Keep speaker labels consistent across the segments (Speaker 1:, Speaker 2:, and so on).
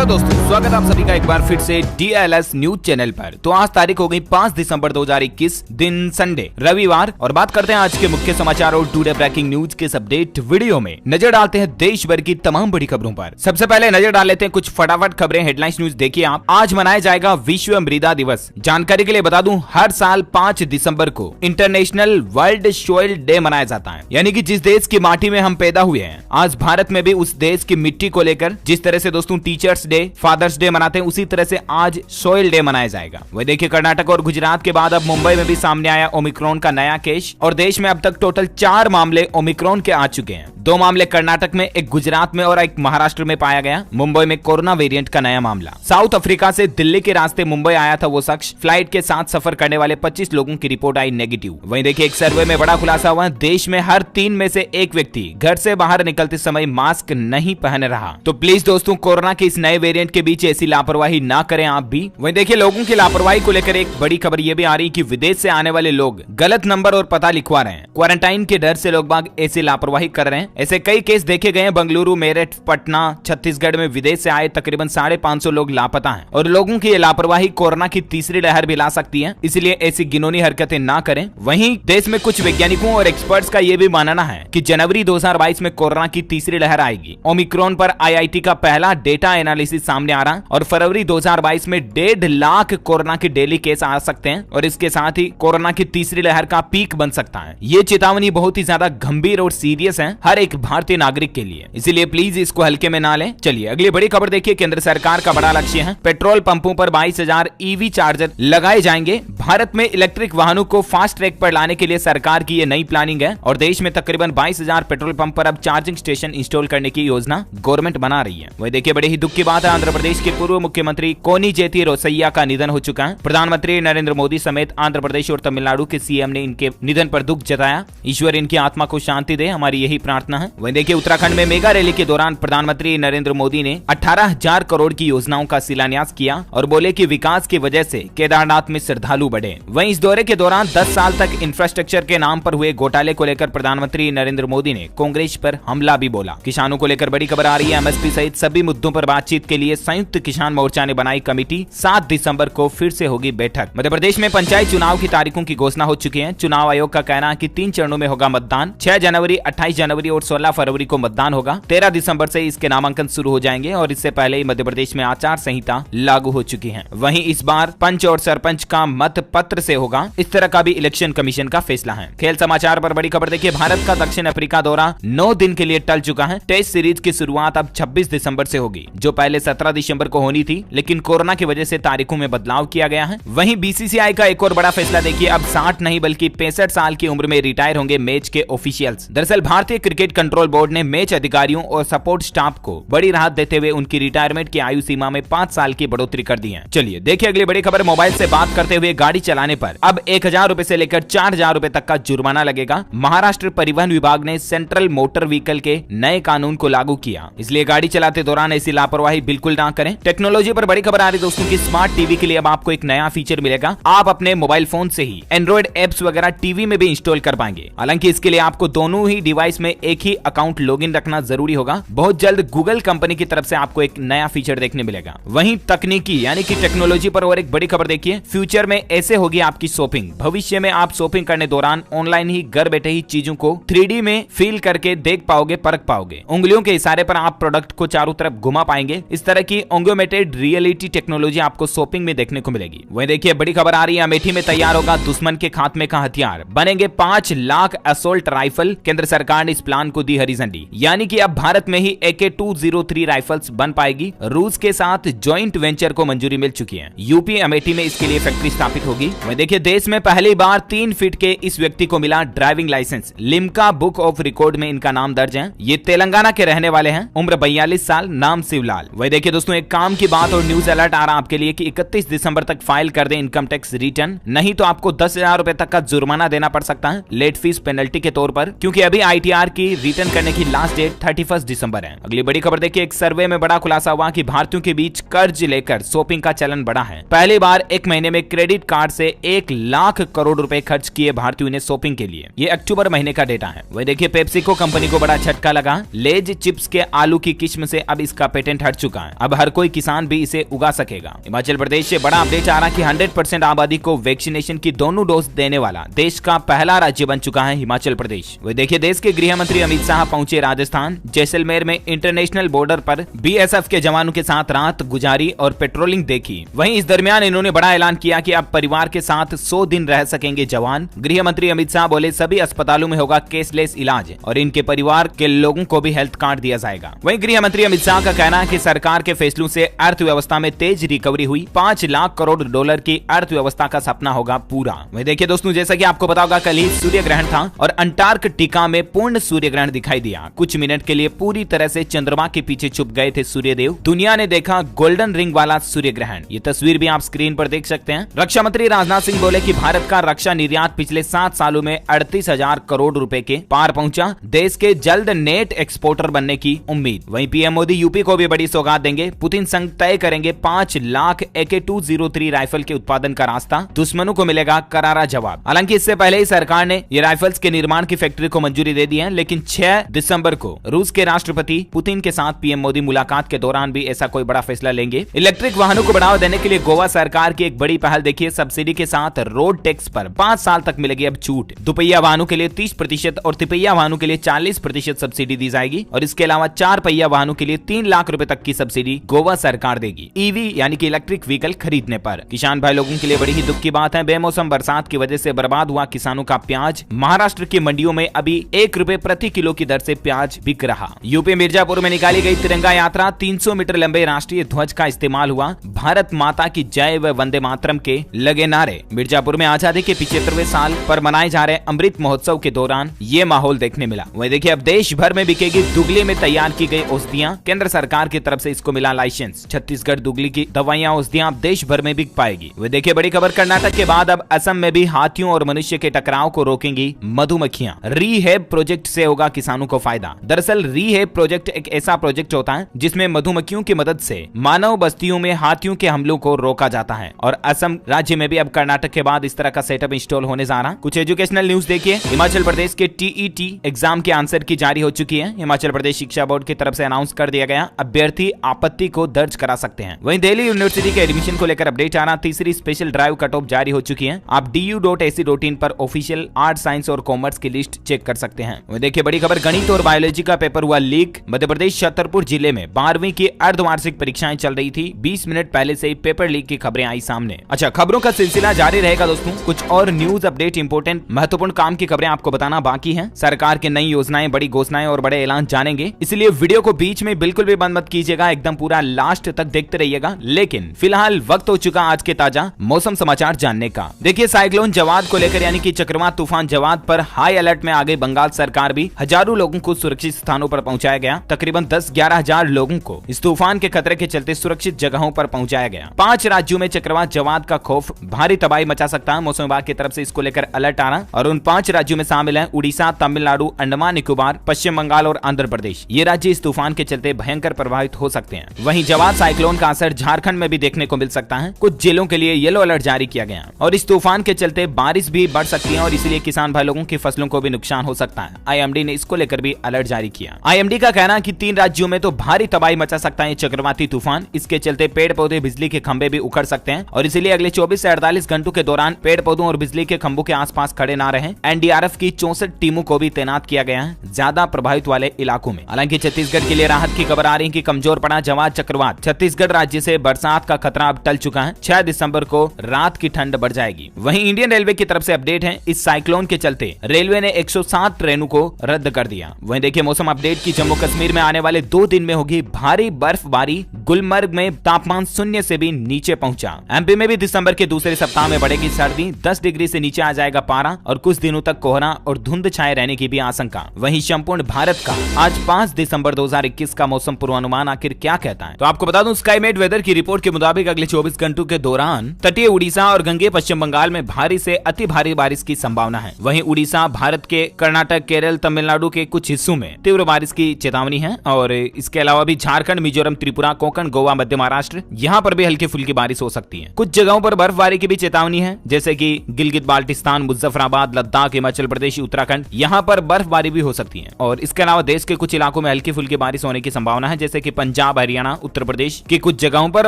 Speaker 1: दोस्तों, स्वागत है आप सभी का एक बार फिर से DLS न्यूज चैनल पर। तो आज तारीख हो गई 5 दिसंबर 2021, दिन संडे रविवार, और बात करते हैं आज के मुख्य समाचार और टुडे ब्रेकिंग न्यूज के अपडेट वीडियो में नजर डालते हैं देश भर की तमाम बड़ी खबरों पर। सबसे पहले नजर डाल लेते हैं कुछ फटाफट खबरें। हेडलाइंस न्यूज देखिए आप। आज मनाया जाएगा विश्व मृदा दिवस। जानकारी के लिए बता दूं, हर साल 5 दिसंबर को इंटरनेशनल वर्ल्ड सॉइल डे मनाया जाता है, यानी कि जिस देश की माटी में हम पैदा हुए हैं, आज भारत में भी उस देश की मिट्टी को लेकर जिस तरह से दोस्तों टीचर्स डे, फादर्स डे मनाते हैं, उसी तरह से आज सॉइल डे मनाया जाएगा। वही देखिए, कर्नाटक और गुजरात के बाद अब मुंबई में भी सामने आया ओमिक्रॉन का नया केस, और देश में अब तक टोटल 4 मामले ओमिक्रॉन के आ चुके हैं। 2 मामले कर्नाटक में, एक गुजरात में और एक महाराष्ट्र में पाया गया। मुंबई में कोरोना वेरिएंट का नया मामला। साउथ अफ्रीका से दिल्ली के रास्ते मुंबई आया था वो शख्स। फ्लाइट के साथ सफर करने वाले 25 लोगों की रिपोर्ट आई नेगेटिव। वहीं देखिए, एक सर्वे में बड़ा खुलासा हुआ, देश में हर 3 में से 1 व्यक्ति घर से बाहर निकलते समय मास्क नहीं पहन रहा। तो प्लीज दोस्तों, कोरोना के इस नए वेरिएंट के बीच ऐसी लापरवाही ना करें आप भी। वहीं देखिए, लोगों की लापरवाही को लेकर एक बड़ी खबर ये भी आ रही कि विदेश से आने वाले लोग गलत नंबर और पता लिखवा रहे हैं। क्वारंटाइन के डर से लोग बाग ऐसी लापरवाही कर रहे हैं। ऐसे कई केस देखे गए हैं। बेंगलुरु, मेरठ, पटना, छत्तीसगढ़ में विदेश से आए तकरीबन 550 लोग लापता हैं, और लोगों की ये लापरवाही कोरोना की तीसरी लहर भी ला सकती है, इसलिए ऐसी घिनौनी हरकतें ना करें। वहीं देश में कुछ वैज्ञानिकों और एक्सपर्ट्स का ये भी मानना है कि जनवरी 2022 में कोरोना की तीसरी लहर आएगी। ओमिक्रॉन पर IIT का पहला डेटा एनालिसिस सामने आ रहा, और फरवरी 2022 में 1.5 लाख कोरोना के डेली केस आ सकते हैं, और इसके साथ ही कोरोना की तीसरी लहर का पीक बन सकता है। ये चेतावनी बहुत ही ज्यादा गंभीर और सीरियस है हर एक भारतीय नागरिक के लिए, इसीलिए प्लीज इसको हल्के में ना लें। चलिए अगली बड़ी खबर देखिए। केंद्र सरकार का बड़ा लक्ष्य है, पेट्रोल पंपों पर 22,000 EV चार्जर लगाए जाएंगे। भारत में इलेक्ट्रिक वाहनों को फास्ट ट्रैक पर लाने के लिए सरकार की ये नई प्लानिंग है, और देश में तकरीबन 22,000 पेट्रोल पंप पर अब चार्जिंग स्टेशन इंस्टॉल करने की योजना गवर्नमेंट बना रही है। वही देखिए, बड़े ही दुख की बात है, आंध्र प्रदेश के पूर्व मुख्यमंत्री कोनिजेती रोसैया का निधन हो चुका है। प्रधानमंत्री नरेंद्र मोदी समेत आंध्र प्रदेश और तमिलनाडु के CM ने इनके निधन पर दुख जताया। ईश्वर इनकी आत्मा को शांति दे, हमारी यही प्रार्थना है। वहीं देखिए, उत्तराखंड में मेगा रैली के दौरान प्रधानमंत्री नरेंद्र मोदी ने 18,000 करोड़ की योजनाओं का शिलान्यास किया, और बोले कि विकास की वजह से केदारनाथ में श्रद्धालु बढ़े। वहीं इस दौरे के दौरान 10 साल तक इंफ्रास्ट्रक्चर के नाम पर हुए घोटाले को लेकर प्रधानमंत्री नरेंद्र मोदी ने कांग्रेस पर हमला भी बोला। किसानों को लेकर बड़ी खबर आ रही है। MSP सहित सभी मुद्दों पर बातचीत के लिए संयुक्त किसान मोर्चा ने बनाई कमेटी। 7 दिसंबर को फिर से होगी बैठक। मध्य प्रदेश में पंचायत चुनाव की तारीखों की घोषणा हो चुकी है। चुनाव आयोग का कहना है कि 3 चरणों में होगा मतदान। 6 जनवरी, 28 जनवरी और 16 फरवरी को मतदान होगा। 13 दिसंबर से इसके नामांकन शुरू हो जाएंगे, और इससे पहले ही मध्य प्रदेश में आचार संहिता लागू हो चुकी है। वहीं इस बार पंच और सरपंच का मत पत्र से होगा, इस तरह का भी इलेक्शन कमीशन का फैसला है। खेल समाचार पर बड़ी खबर देखिए, भारत का दक्षिण अफ्रीका दौरा 9 दिन के लिए टल चुका है। टेस्ट सीरीज की शुरुआत अब 26 दिसंबर से होगी, जो पहले 17 दिसंबर को होनी थी, लेकिन कोरोना की वजह से तारीखों में बदलाव किया गया है। वहीं BCCI का एक और बड़ा फैसला देखिए, अब 60 नहीं बल्कि 65 साल की उम्र में रिटायर होंगे मैच के ऑफिशियल्स। दरअसल भारतीय क्रिकेट कंट्रोल बोर्ड ने मैच अधिकारियों और सपोर्ट स्टाफ को बड़ी राहत देते हुए उनकी रिटायरमेंट की आयु सीमा में 5 साल की बढ़ोतरी कर दी है। चलिए देखिए अगली बड़ी खबर। मोबाइल से बात करते हुए गाड़ी चलाने पर अब 1,000 रुपए से लेकर 4,000 रुपए तक का जुर्माना लगेगा। महाराष्ट्र परिवहन विभाग ने सेंट्रल मोटर व्हीकल के नए कानून को लागू किया, इसलिए गाड़ी चलाते दौरान ऐसी लापरवाही बिल्कुल ना करें। टेक्नोलॉजी पर बड़ी खबर आ रही दोस्तों की स्मार्ट टीवी के लिए अब आपको एक नया फीचर मिलेगा। आप अपने मोबाइल फोन से ही एंड्रॉइड एप्स वगैरह टीवी में भी इंस्टॉल कर पाएंगे। हालांकि इसके लिए आपको दोनों ही डिवाइस में एक ही अकाउंट लॉगिन रखना जरूरी होगा। बहुत जल्द गूगल कंपनी की तरफ से आपको एक नया फीचर देखने मिलेगा। वहीं तकनीकी यानी कि टेक्नोलॉजी पर और एक बड़ी खबर देखिए, फ्यूचर में ऐसे होगी आपकी शॉपिंग। भविष्य में आप शॉपिंग करने दौरान ऑनलाइन ही घर बैठे ही चीजों को 3D में फील करके देख पाओगे, परख पाओगे। उंगलियों के इशारे पर आप प्रोडक्ट को चारों तरफ घुमा पाएंगे। इस तरह की ऑग्मेंटेड रियलिटी टेक्नोलॉजी आपको शॉपिंग में देखने को मिलेगी। वहीं देखिए बड़ी खबर आ रही है, अमेठी में तैयार होगा दुश्मन के खात्मे का हथियार। बनेंगे 5 लाख असोल्ट राइफल। केंद्र सरकार ने इस प्लान को दी हरी झंडी, यानी कि अब भारत में ही AK-203 राइफल्स बन पाएगी। रूस के साथ जॉइंट वेंचर को मंजूरी मिल चुकी है। यूपी अमेठी में इसके लिए फैक्ट्री स्थापित होगी। वहीं देखिए, देश में पहली बार 3 फीट के इस व्यक्ति को मिला driving licence. Limca book of record में इनका नाम दर्ज है। ये तेलंगाना के रहने वाले हैं। उम्र 42 साल, नाम शिवलाल। वही देखिए दोस्तों, एक काम की बात और न्यूज अलर्ट आ रहा है आपके लिए कि 31 दिसंबर तक फाइल कर दें इनकम टैक्स रिटर्न, नहीं तो आपको 10,000 रुपए तक का जुर्माना देना पड़ सकता है लेट फीस पेनल्टी के तौर पर, क्योंकि अभी ITR की रिटर्न करने की लास्ट डेट 31 दिसंबर है। अगली बड़ी खबर देखिए, एक सर्वे में बड़ा खुलासा हुआ कि भारतीयों के बीच कर्ज लेकर शॉपिंग का चलन बढ़ा है। पहली बार एक महीने में क्रेडिट कार्ड से 1 लाख करोड़ रुपए खर्च किए भारतीयों ने शॉपिंग के लिए। ये अक्टूबर महीने का डेटा है। वही देखिए, पेप्सिको कंपनी को बड़ा झटका लगा। लेज चिप्स के आलू की किस्म से अब इसका पेटेंट हट चुका चुका है। अब हर कोई किसान भी इसे उगा सकेगा। हिमाचल प्रदेश से बड़ा अपडेट आ रहा कि 100% आबादी को वैक्सीनेशन की दोनों डोज देने वाला देश का पहला राज्य बन चुका है हिमाचल प्रदेश। वही देखिए, देश के गृह मंत्री अमित शाह पहुंचे राजस्थान। जैसलमेर में इंटरनेशनल बॉर्डर पर बीएसएफ के जवानों के साथ रात गुजारी और पेट्रोलिंग देखी। वहीं इस दरमियान इन्होंने बड़ा ऐलान किया कि अब परिवार के साथ 100 दिन रह सकेंगे जवान। गृह मंत्री अमित शाह बोले सभी अस्पतालों में होगा कैशलेस इलाज और इनके परिवार के लोगों को भी हेल्थ कार्ड दिया जाएगा। वहीं गृह मंत्री अमित शाह का कहना है कि सरकार के फैसलों से अर्थव्यवस्था में तेज रिकवरी हुई। 5 लाख करोड़ डॉलर की अर्थव्यवस्था का सपना होगा पूरा। वहीं देखिए दोस्तों, जैसा कि आपको पता होगा, कल ही सूर्य ग्रहण था और अंटार्कटिका में पूर्ण सूर्य ग्रहण दिखाई दिया। कुछ मिनट के लिए पूरी तरह से चंद्रमा के पीछे छुप गए थे सूर्यदेव। दुनिया ने देखा गोल्डन रिंग वाला सूर्य ग्रहण। ये तस्वीर भी आप स्क्रीन पर देख सकते हैं। रक्षा मंत्री राजनाथ सिंह बोले कि भारत का रक्षा निर्यात पिछले 7 सालों में 38,000 करोड़ रुपए के पार पहुंचा। देश के जल्द नेट एक्सपोर्टर बनने की उम्मीद। वहीं पीएम मोदी यूपी को भी बड़ी सौगात देंगे। पुतिन संग तय करेंगे 5 लाख AK-203 राइफल के उत्पादन का रास्ता। दुश्मनों को मिलेगा करारा जवाब। हालांकि इससे पहले ही सरकार ने ये राइफल्स के निर्माण की फैक्ट्री को मंजूरी दे दी है, लेकिन 6 दिसंबर को रूस के राष्ट्रपति पुतिन के साथ पीएम मोदी मुलाकात के दौरान भी ऐसा कोई बड़ा फैसला लेंगे। इलेक्ट्रिक वाहनों को बढ़ावा देने के लिए गोवा सरकार की एक बड़ी पहल देखिए। सब्सिडी के साथ रोड टैक्स पर 5 साल तक मिलेगी अब छूट। दुपहिया वाहनों के लिए 30% और तिपहिया वाहनों के लिए 40% सब्सिडी दी जाएगी और इसके अलावा 4 पहिया वाहनों के लिए 3 लाख रुपए तक की सब्सिडी गोवा सरकार देगी ईवी यानी कि इलेक्ट्रिक व्हीकल खरीदने पर। किसान भाई लोगों के लिए बड़ी ही दुख की बात है। बेमौसम बरसात की वजह से बर्बाद हुआ किसानों का प्याज। महाराष्ट्र की मंडियों में अभी 1 रुपए प्रति किलो की दर से प्याज बिक रहा। यूपी मिर्जापुर में निकाली गई तिरंगा यात्रा। 300 मीटर लंबे राष्ट्रीय ध्वज का इस्तेमाल हुआ। भारत माता की जय व वंदे मातरम के लगे नारे। मिर्जापुर में आजादी के 75वें साल पर मनाए जा रहे अमृत महोत्सव के दौरान ये माहौल देखने मिला। वही देखिए, अब देश भर में बिकेगी दुगली में तैयार की गई औषधियां। केंद्र सरकार की तरफ से इसको मिला लाइसेंस। छत्तीसगढ़ दुगली की दवाइयां औषधियां अब देश भर में बिक पाएगी। वही देखिए, बड़ी खबर, कर्नाटक के बाद अब असम में भी हाथियों और मनुष्य के टकराव को रोकेंगी मधुमक्खियां। रीहैब प्रोजेक्ट से होगा किसानों को फायदा। दरअसल रीहैब प्रोजेक्ट एक ऐसा प्रोजेक्ट होता है जिसमें मधुमक्खियों की मदद से मानव बस्तियों में हाथियों के हमलों को रोका जाता है और असम राज्य में भी अब कर्नाटक के बाद इस तरह का सेटअप इंस्टॉल होने जा रहा है। कुछ एजुकेशनल न्यूज देखिए। हिमाचल प्रदेश के टीईटी एग्जाम की आंसर की जारी हो चुकी है। हिमाचल प्रदेश शिक्षा बोर्ड की तरफ से अनाउंस कर दिया गया, अभ्यर्थी आपत्ति को दर्ज करा सकते हैं। वहीं दिल्ली यूनिवर्सिटी के एडमिशन को लेकर अपडेट आ रहा। तीसरी स्पेशल ड्राइव कट ऑफ जारी हो चुकी है। आप du.ac.in पर ऑफिशियल आर्ट, साइंस और कॉमर्स की लिस्ट चेक कर सकते हैं। वहीं देखिए, बड़ी खबर, गणित और बायोलॉजी का पेपर हुआ लीक। मध्य प्रदेश छतरपुर जिले में 12वीं की अर्धवार्षिक परीक्षाएं चल रही थी। 20 मिनट पहले से ही पेपर लीक की खबरें आई सामने। अच्छा, खबरों का सिलसिला जारी रहेगा दोस्तों। कुछ और न्यूज अपडेट, इंपोर्टेंट महत्वपूर्ण काम की खबरें आपको बताना बाकी है। सरकार की नई योजनाएं, बड़ी घोषणाएं और बड़े ऐलान जानेंगे, इसलिए वीडियो को बीच में बिल्कुल भी बंद मत कीजिएगा, एकदम पूरा लास्ट तक देखते रहिएगा। लेकिन फिलहाल वक्त हो चुका आज के ताजा मौसम समाचार जानने का। देखिए, साइक्लोन जवाद को लेकर यानी कि चक्रवात तूफान जवाद पर हाई अलर्ट में आ गई बंगाल सरकार भी। हजारों लोगों को सुरक्षित स्थानों पर पहुंचाया गया। तकरीबन 10-11 हजार लोगों को इस तूफान के खतरे के चलते सुरक्षित जगहों पर पहुंचाया गया। 5 राज्यों में चक्रवात जवाद का खौफ भारी तबाही मचा सकता है। मौसम विभाग की तरफ से इसको लेकर अलर्ट आ रहा और उन 5 राज्यों में शामिल है उड़ीसा, तमिलनाडु, अंडमान निकोबार, पश्चिम बंगाल और आंध्र प्रदेश। ये राज्य इस तूफान के चलते भयंकर प्रभावित हो सकते हैं। वहीं जवाद साइक्लोन का असर झारखंड में भी देखने को मिल सकता है। कुछ जिलों के लिए येलो अलर्ट जारी किया गया और इस तूफान के चलते बारिश भी बढ़ सकती है और इसलिए किसान भाई लोगों की फसलों को भी नुकसान हो सकता है। आईएमडी ने इसको लेकर भी अलर्ट जारी किया। आईएमडी का कहना है कि 3 राज्यों में तो भारी तबाही मचा सकता है चक्रवाती तूफान। इसके चलते पेड़ पौधे, बिजली के खंभे भी उखड़ सकते हैं और इसलिए अगले 24 से 48 घंटों के दौरान पेड़ पौधों और बिजली के खंभों के आसपास खड़े ना रहें। एनडीआरएफ की 64 टीमों को भी तैनात किया गया है ज्यादा प्रभावित वाले इलाकों में। हालांकि छत्तीसगढ़ के लिए राहत की खबर आ रही है कि कमजोर पड़ा जवाद चक्रवात। छत्तीसगढ़ राज्य से बरसात का खतरा अब टल चुका है। 6 दिसंबर को रात की ठंड बढ़ जाएगी। वहीं इंडियन रेलवे की तरफ से अपडेट है, इस साइक्लोन के चलते रेलवे ने 160 ट्रेनों को रद्द कर दिया। वहीं देखिए, मौसम अपडेट की जम्मू कश्मीर में आने वाले 2 दिन में होगी भारी बर्फबारी। गुलमर्ग में तापमान 0 से भी नीचे पहुंचा। एमपी में भी दिसंबर के दूसरे सप्ताह में बढ़ेगी सर्दी। 10 डिग्री से नीचे आ जाएगा पारा और कुछ दिनों तक कोहरा और धुंध छाए रहने की भी आशंका। वहीं संपूर्ण भारत का आज 5 दिसंबर 2021 का मौसम पूर्वानुमान आखिर क्या कहता है, तो आपको बता दूं, स्काईमेट वेदर की रिपोर्ट के मुताबिक अगले 24 घंटों के दौरान तटीय उड़ीसा और गंगे पश्चिम बंगाल में भारी से अति भारी बारिश की संभावना है। वहीं उड़ीसा, भारत के कर्नाटक, केरल, तमिलनाडु के कुछ हिस्सों में तीव्र बारिश की चेतावनी है और इसके अलावा भी झारखंड, मिजोरम, त्रिपुरा, कोंकण, गोवा, मध्य महाराष्ट्र, यहाँ पर भी हल्की फुल्की बारिश हो सकती है। कुछ जगहों पर बर्फबारी की भी चेतावनी है, जैसे कि गिलगित बाल्टिस्तान, मुजफ्फराबाद, लद्दाख, हिमाचल प्रदेश, उत्तराखंड, यहाँ पर बर्फबारी भी हो सकती है। और इसके अलावा देश के कुछ इलाकों में हल्की फुल्की बारिश होने की संभावना है, जैसे कि पंजाब, पंजाब, हरियाणा, उत्तर प्रदेश के कुछ जगहों पर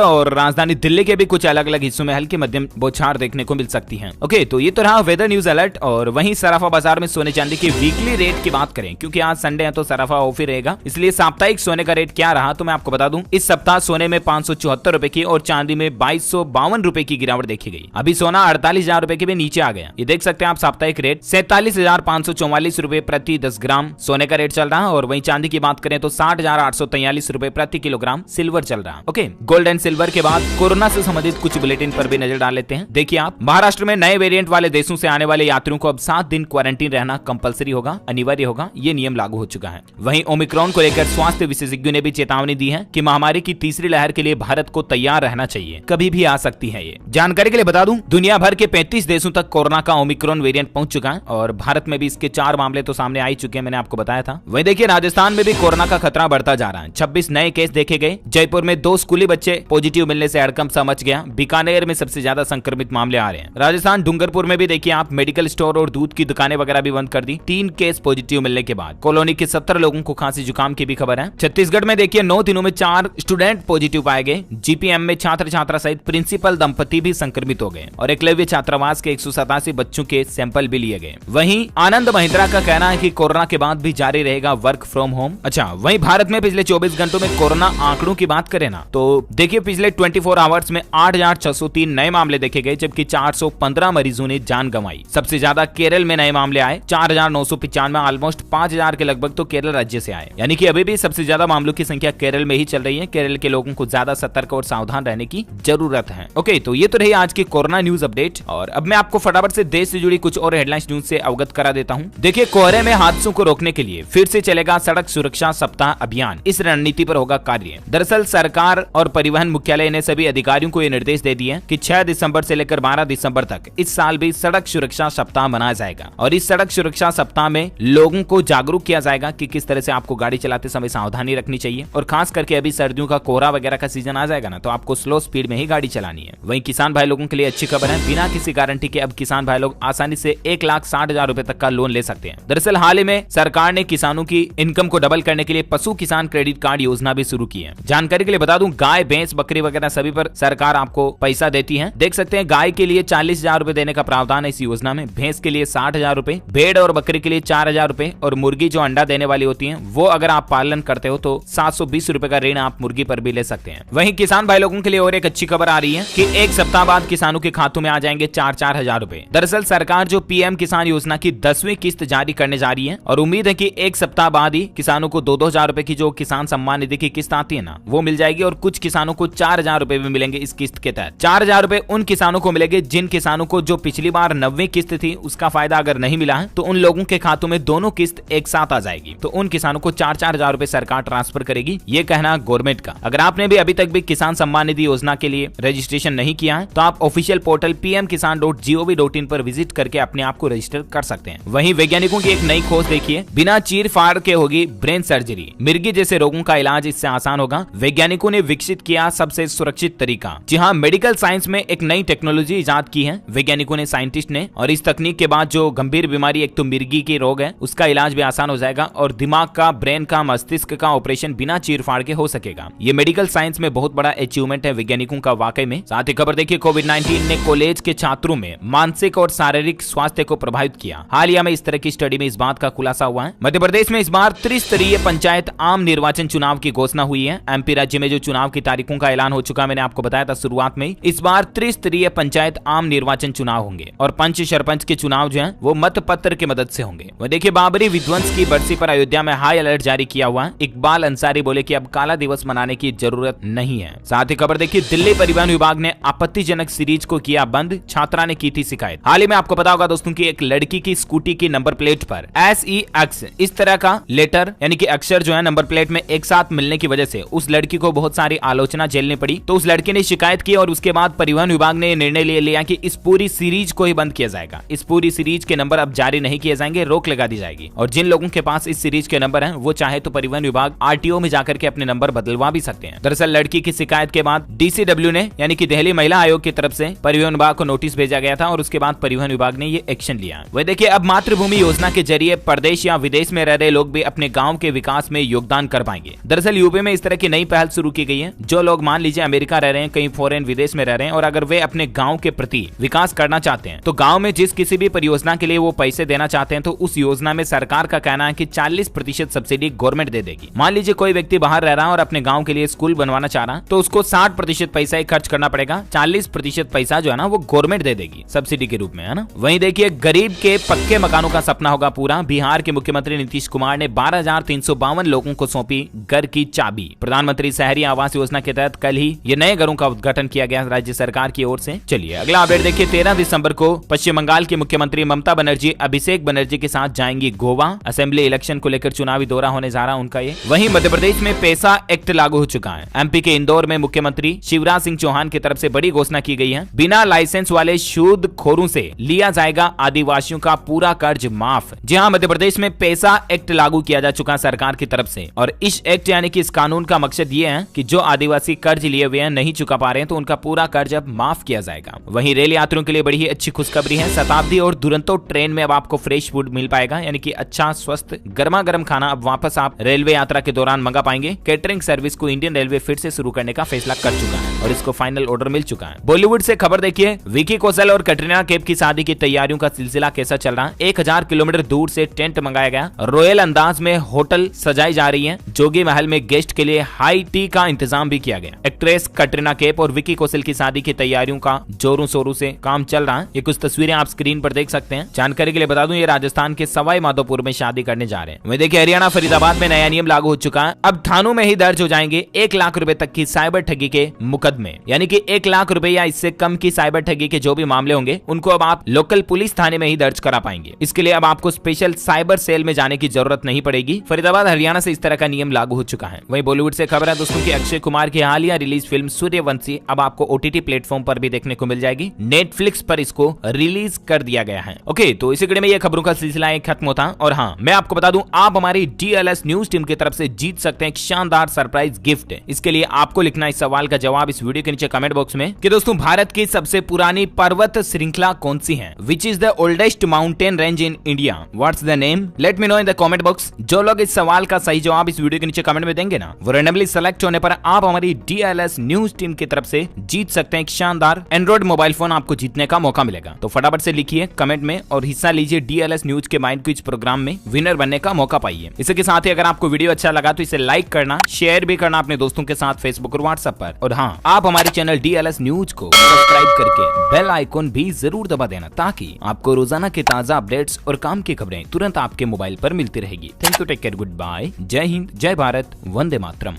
Speaker 1: और राजधानी दिल्ली के भी कुछ अलग अलग हिस्सों में हल्की मध्यम बौछार देखने को मिल सकती है। ओके, तो ये तो रहा वेदर न्यूज अलर्ट। और वहीं सराफा बाजार में सोने चांदी की वीकली रेट की बात करें, क्योंकि आज संडे है तो सराफा ऑफ ही रहेगा, इसलिए साप्ताहिक सोने का रेट क्या रहा तो मैं आपको बता दूं। इस सप्ताह सोने में 574 रुपए की और चांदी में 2252 रुपए की गिरावट देखी गई। अभी सोना 48,000 रुपए के भी नीचे आ गया। ये देख सकते हैं आप साप्ताहिक रेट 47,544 रुपए प्रति 10 ग्राम सोने का रेट चल रहा है। और वहीं चांदी की बात करें तो 60,843 रुपए प्रति किलोग्राम सिल्वर चल रहा है। ओके, गोल्ड एंड सिल्वर के बाद कोरोना से संबंधित कुछ बुलेटिन पर भी नजर डाल लेते हैं। देखिए आप, महाराष्ट्र में नए वेरिएंट वाले देशों से आने वाले यात्रियों को अब 7 दिन क्वारंटीन रहना कंपलसरी होगा, अनिवार्य होगा। ये नियम लागू हो चुका है। वहीं ओमिक्रॉन को लेकर स्वास्थ्य विशेषज्ञों ने भी चेतावनी दी है कि महामारी की तीसरी लहर के लिए भारत को तैयार रहना चाहिए, कभी भी आ सकती है। ये जानकारी के लिए बता दूं, दुनिया भर के 35 देशों तक कोरोना का ओमिक्रॉन वेरिएंट पहुंच चुका है और भारत में भी इसके 4 मामले तो सामने आ ही चुके हैं, मैंने आपको बताया था। वहीं देखिए राजस्थान में भी कोरोना का खतरा बढ़ता जा रहा है। 26 नए केस देखे गए। जयपुर में 2 स्कूली बच्चे पॉजिटिव मिलने से हड़कंप सा मच गया। बीकानेर में सबसे ज्यादा संक्रमित मामले आ रहे हैं। राजस्थान डूंगरपुर में भी देखिए आप, मेडिकल स्टोर और दूध की दुकानें वगैरह भी बंद कर दी 3 केस पॉजिटिव मिलने के बाद। कॉलोनी के 17 लोगों को खांसी जुकाम की भी खबर है। छत्तीसगढ़ में देखिए 9 दिनों में 4 स्टूडेंट पॉजिटिव पाए गए। जीपीएम में छात्र छात्रा सहित प्रिंसिपल दंपति भी संक्रमित हो गए और एकलव्य छात्रावास के 187 बच्चों के सैंपल भी लिए गए। वहीं आनंद महिंद्रा का कहना है कि कोरोना के बाद भी जारी रहेगा वर्क फ्रॉम होम। अच्छा, वहीं भारत में पिछले 24 घंटों में कोरोना आंकड़ों की बात करें ना तो देखिए पिछले 24 आवर्स में 8,603 नए मामले देखे गए, जबकि 415 मरीजों ने जान गंवाई। सबसे ज्यादा केरल में नए मामले आए 4,995, ऑलमोस्ट 5,000 के लगभग तो केरल राज्य से आए। यानी कि अभी भी सबसे ज्यादा मामलों की संख्या केरल में ही चल रही है। केरल के लोगों को ज्यादा सतर्क और सावधान रहने की जरूरत है। ओके, तो ये तो रही आज की कोरोना न्यूज अपडेट। और अब मैं आपको फटाफट से देश से जुड़ी कुछ और हेडलाइंस न्यूज से अवगत करा देता हूँ। देखिए, कोहरे में हादसों को रोकने के लिए फिर से चलेगा सड़क सुरक्षा सप्ताह अभियान। इस रणनीति पर होगा कार्य। दरअसल सरकार और परिवहन मुख्यालय ने सभी अधिकारियों को ये निर्देश दे दिए कि 6 दिसंबर से लेकर 12 दिसंबर तक इस साल भी सड़क सुरक्षा सप्ताह मनाया जाएगा। और इस सड़क सुरक्षा सप्ताह में लोगों को जागरूक किया जाएगा कि किस तरह से आपको गाड़ी चलाते समय सावधानी रखनी चाहिए। और खास करके अभी सर्दियों का कोहरा वगैरह का सीजन आ जाएगा ना, तो आपको स्लो स्पीड में ही गाड़ी चलानी है। वहीं किसान भाई लोगों के लिए अच्छी खबर है, बिना किसी गारंटी के अब किसान भाई लोग आसानी से 1,60,000 रुपए तक का लोन ले सकते हैं। दरअसल हाल ही में सरकार ने किसानों की इनकम को डबल करने के लिए पशु किसान क्रेडिट कार्ड योजना भी शुरू की है। जानकारी के लिए बता दूं, गाय, भैंस, बकरी वगैरह सभी पर सरकार आपको पैसा देती है। देख सकते हैं, गाय के लिए 40,000 रुपए देने का प्रावधान है इस योजना में, भैंस के लिए 60,000 रुपए, भेड़ और बकरी के लिए 4,000 रुपए और मुर्गी जो अंडा देने वाली होती है वो अगर आप पालन करते हो तो 720 रुपए का ऋण आप मुर्गी पर भी ले सकते हैं। वहीं किसान भाई लोगों के लिए और एक अच्छी खबर आ रही है कि 1 सप्ताह बाद किसानों के खातों में आ जाएंगे 4-4 हजार रुपए। दरअसल सरकार जो पीएम किसान योजना की 10वीं किस्त जारी करने जा रही है और उम्मीद है कि 1 सप्ताह बाद ही किसानों को 2-2 हजार रुपए की जो किसान सम्मान निधि की किस्त आती है ना, वो मिल जाएगी। और कुछ किसानों को 4,000 रुपए भी मिलेंगे इस किस्त के तहत। 4,000 रुपए उन किसानों को मिलेंगे जिन किसानों को जो पिछली बार 9वीं किस्त थी उसका फायदा अगर नहीं मिला है, तो उन लोगों के खातों में दोनों किस्त एक साथ आ जाएगी। तो उन किसानों को 4-4 हजार रुपए सरकार ट्रांसफर करेगी, ये कहना गवर्नमेंट का। अगर आपने भी अभी तक भी किसान सम्मान निधि योजना के लिए रजिस्ट्रेशन नहीं किया है तो आप ऑफिशियल पोर्टल pmkisan.gov.in पर विजिट करके अपने आप को रजिस्टर कर सकते हैं। वहीं वैज्ञानिकों की एक नई खोज देखिए, बिना चीर फाड़ के होगी ब्रेन सर्जरी। मिर्गी जैसे रोगों का इलाज इससे आसान होगा। वैज्ञानिकों ने विकसित किया सबसे सुरक्षित तरीका। जी हाँ, मेडिकल साइंस में एक नई टेक्नोलॉजी इजाद की है वैज्ञानिकों ने, साइंटिस्ट ने। और इस तकनीक के बाद जो गंभीर बीमारी एक तो मिर्गी की रोग है उसका इलाज भी आसान हो जाएगा और दिमाग का, ब्रेन का, मस्तिष्क का ऑपरेशन बिना चीर फाड़ के हो सकेगा। ये मेडिकल साइंस में बहुत बड़ा अचीवमेंट है वैज्ञानिकों का वाकई में। साथ ही खबर देखिए, कोविड-19 ने कॉलेज के छात्रों में मानसिक और शारीरिक स्वास्थ्य को प्रभावित किया। हालिया में इस तरह की स्टडी में इस बात का खुलासा हुआ है। मध्य प्रदेश में इस बार त्रिस्तरीय पंचायत आम निर्वाचन चुनाव की घोषणा हुई है। एमपी राज्य में जो चुनाव की तारीखों का ऐलान हो चुका, मैंने आपको बताया था शुरुआत में, इस बार त्रिस्तरीय पंचायत आम निर्वाचन चुनाव होंगे और पंच सरपंच के चुनाव जो है वो मत पत्र की मदद से होंगे। वह देखिए, बाबरी विध्वंस की बरसी पर अयोध्या में हाई अलर्ट जारी किया हुआ है। इकबाल अंसारी बोले कि अब काला दिवस मनाने की जरूरत नहीं है। साथ ही खबर देखिए, दिल्ली परिवहन विभाग ने आपत्तिजनक सीरीज को किया बंद, छात्रा ने की थी शिकायत। हाल ही में आपको पता होगा दोस्तों की एक लड़की की स्कूटी की नंबर प्लेट पर SEX इस तरह का लेटर यानी कि अक्षर जो है नंबर प्लेट में एक साथ मिलने की वजह से उस लड़की को बहुत सारी आलोचना झेलनी पड़ी। तो उस लड़की ने शिकायत की और उसके बाद परिवहन विभाग ने निर्णय ले लिया कि इस पूरी सीरीज को ही बंद किया जाएगा। इस पूरी सीरीज के नंबर अब जारी नहीं किए जाएंगे, रोक लगा दी जाएगी। और जिन लोगों के पास इस सीरीज के नंबर हैं वो चाहे तो परिवहन विभाग RTO में जाकर के अपने नंबर बदलवा भी सकते हैं। दरअसल लड़की की शिकायत के बाद DCW ने यानी कि दिल्ली महिला आयोग की तरफ से परिवहन विभाग को नोटिस भेजा गया था और उसके बाद परिवहन विभाग ने ये एक्शन लिया। वह देखिए, अब मातृभूमि योजना के जरिए प्रदेश या विदेश में रह रहे लोग भी अपने गाँव के विकास में योगदान कर पाएंगे। दरअसल यूपी सूबे में इस तरह की नई पहल शुरू की गई है। जो लोग मान लीजिए अमेरिका रह रहे हैं, कहीं फॉरेन विदेश में रह रहे हैं, और अगर वे अपने गांव के प्रति विकास करना चाहते हैं तो गांव में जिस किसी भी परियोजना के लिए वो पैसे देना चाहते हैं तो उस योजना में सरकार का कहना है कि 40% सब्सिडी गवर्नमेंट दे देगी। मान लीजिए कोई व्यक्ति बाहर रह रहा है और अपने गांव के लिए स्कूल बनवाना चाह रहा है तो उसको 60% पैसा ही खर्च करना पड़ेगा, 40% पैसा जो है ना वो गवर्नमेंट दे देगी सब्सिडी के रूप में, है ना। वहीं देखिए गरीब के पक्के मकानों का सपना होगा पूरा। बिहार के मुख्यमंत्री नीतीश कुमार ने 12,352 लोगों को सौंपी घर की चाबी। प्रधानमंत्री शहरी आवास योजना के तहत कल ही ये नए घरों का उद्घाटन किया गया राज्य सरकार की ओर से। चलिए अगला अपडेट देखिए। 13 दिसंबर को पश्चिम बंगाल की मुख्यमंत्री ममता बनर्जी अभिषेक बनर्जी के साथ जाएंगी गोवा। असेंबली इलेक्शन को लेकर चुनावी दौरा होने जा रहा उनका ये। वहीं मध्य प्रदेश में पैसा एक्ट लागू हो चुका है। एमपी के इंदौर में मुख्यमंत्री शिवराज सिंह चौहान की तरफ से बड़ी घोषणा की गई है। बिना लाइसेंस वाले सूदखोरों से लिया जाएगा आदिवासियों का पूरा कर्ज माफ। जी हाँ, मध्य प्रदेश में पैसा एक्ट लागू किया जा चुका है सरकार की तरफ से, और इस एक्ट यानी कि इस कानून का मकसद ये है कि जो आदिवासी कर्ज लिए हुए हैं नहीं चुका पा रहे हैं तो उनका पूरा कर्ज अब माफ किया जाएगा। वहीं रेल यात्रियों के लिए बड़ी ही अच्छी खुशखबरी है। शताब्दी और दुरंतो ट्रेन में अब आपको फ्रेश फूड मिल पाएगा, यानी कि अच्छा स्वस्थ गर्मा गर्म खाना अब वापस आप रेलवे यात्रा के दौरान मंगा पाएंगे। कैटरिंग सर्विस को इंडियन रेलवे फिर से शुरू करने का फैसला कर चुका है और इसको फाइनल ऑर्डर मिल चुका है। बॉलीवुड से खबर देखिए। विकी कौशल और कैटरीना कैफ की शादी की तैयारियों का सिलसिला कैसा चल रहा है। 1000 किलोमीटर दूर से टेंट मंगाया गया। रॉयल अंदाज में होटल सजाई जा रही है। जोगी महल में गेस्ट के लिए हाई टी का इंतजाम भी किया गया। एक्ट्रेस कैटरीना कैफ और विकी कौशल की शादी की तैयारियों का जोरों शोरों से काम चल रहा है। ये कुछ तस्वीरें आप स्क्रीन पर देख सकते हैं। जानकारी के लिए बता दूं ये राजस्थान के सवाई माधोपुर में शादी करने जा रहे हैं। वहीं देखिए हरियाणा फरीदाबाद में नया नियम लागू हो चुका है। अब थानों में ही दर्ज हो जाएंगे 1 लाख रुपए तक की साइबर ठगी के मुकदमे, यानी कि 1 लाख रुपए या इससे कम की साइबर ठगी के जो भी मामले होंगे उनको अब आप लोकल पुलिस थाने में ही दर्ज करा पाएंगे। इसके लिए अब आपको स्पेशल साइबर सेल में जाने की जरूरत नहीं पड़ेगी। फरीदाबाद हरियाणा से इस तरह का नियम लागू हो चुका है। वहीं बॉलीवुड से खबर है दोस्तों की अक्षय कुमार की हालिया रिलीज फिल्म सूर्यवंशी अब आपको OTT प्लेटफॉर्म पर भी देखने को मिल जाएगी। नेटफ्लिक्स पर इसको रिलीज कर दिया गया है। ओके, तो इसी कड़ी में ये खबरों का सिलसिला खत्म होता। और हाँ, मैं आपको बता दूं आप हमारी DLS न्यूज टीम की तरफ से जीत सकते हैं एक शानदार सरप्राइज गिफ्ट। इसके लिए आपको लिखना इस सवाल का जवाब इस वीडियो के नीचे कमेंट बॉक्स में कि दोस्तों भारत की सबसे पुरानी पर्वत श्रृंखला कौन सी है। Which is the oldest mountain range in India, what's the name, let me know in the comment box. जो लोग इस सवाल का सही जवाब इस वीडियो के नीचे कमेंट में देंगे ना, वो रैंडमली सेलेक्ट होने पर आप हमारी DLS न्यूज टीम की तरफ से जीत सकते हैं एक शानदार एंड्रॉइड मोबाइल फोन। आपको जीतने का मौका मिलेगा, तो फटाफट से लिखिए कमेंट में और हिस्सा लीजिए DLS न्यूज के माइंड क्विज प्रोग्राम में, विनर बनने का मौका पाइए। इसके साथ ही अगर आपको वीडियो अच्छा लगा तो इसे लाइक करना, शेयर भी करना अपने दोस्तों के साथ फेसबुक और व्हाट्सएप पर। और हाँ, आप हमारे चैनल DLS न्यूज को सब्सक्राइब करके बेल आइकॉन भी जरूर दबा देना ताकि आपको रोजाना के ताजा अपडेट्स और काम की खबरें तुरंत आपके मोबाइल पर मिलती रहेगी। Thank you, take care, goodbye, जय हिंद, जय भारत, वंदे मातरम।